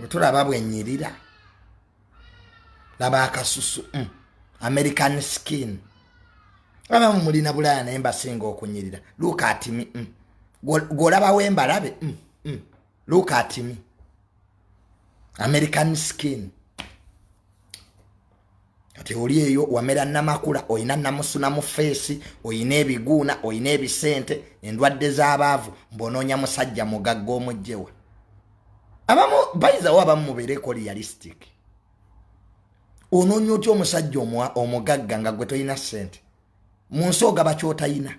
tulaba bwenyirira laba akasusu American skin abamu mulina bulaya naye mbasinga okunyirira look at me golaba wemba labe look at me American skin ati oli eyo wamera namakula oyina namusuna mu face oyina ebiguuna oyina ebisente endwadde z'abaavu mbononya musajja mugagga omujjewa abamu bayizawo abamu mubeereko realistic ononya otya omusajja omugagga nga gwe toyina sente mu nsi ogaba kyotayina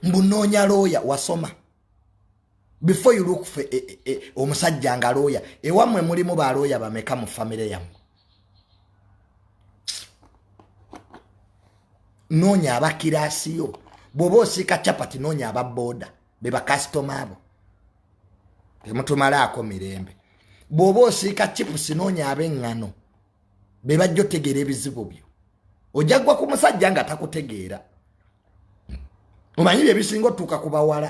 mbunoonya lawyer wasoma before you look for omusajja nga lawyer ewamwe mulimu ba lawyer bameka mu family yamu noonya abakirasiyo bwoba osika chapati noonya ababoda beba customer abo temutumalaako mirembe bwoba osika chips noonya ab'eŋŋano bebajja otegeera ebizibu byo ojagwa ku musajja nga takutegeera omanyi bye bisinga otuuka ku bawala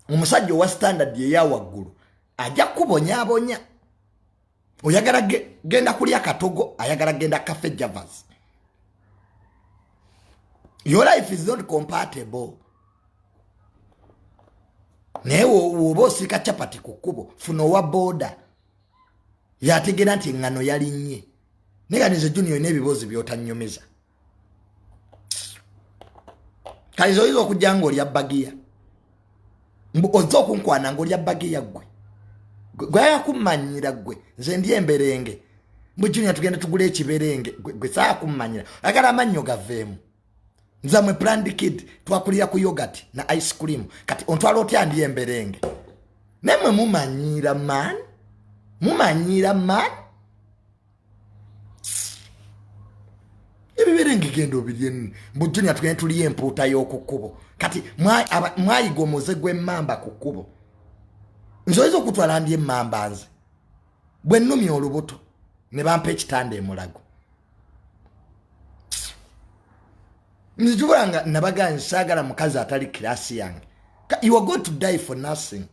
omusajja owa standard eya waggulu ajja kubonyaabonya oyagala genda kulya katogo ayagala genda cafe javas your life is not compatible naye woba osika chapati ku kkubo funa owa boda yategeera nti eŋŋano yalinnye neganize junior n'ebibuuzi by'otanyumiza kalizo oyinza okujja ng'olya bagiya ozza okunkwana ng'olya bagiya gwe ayakummanyira gwe nze ndi emberenge mbu junior tugenda tugula ekiberenge gwe saakummanyira agala amannyo gaveemu nzamwe brand kid twakulira ku yogurt na ice cream kati ontwala otya ndi emberenge nemwe mumanyira man ebiberenge gendo bilyen mbu junior tugenda tuli empuuta y'okukkubo kati mwayiga omuze gw'emmamba ku kkubo nzoyinza okutwala ndi emmamba nze bwe nnumya olubuto ne bampa ekitanda emulago nzijubulanga nabaga nsaagala mukazi atali kirasi yange you are going to die for nothing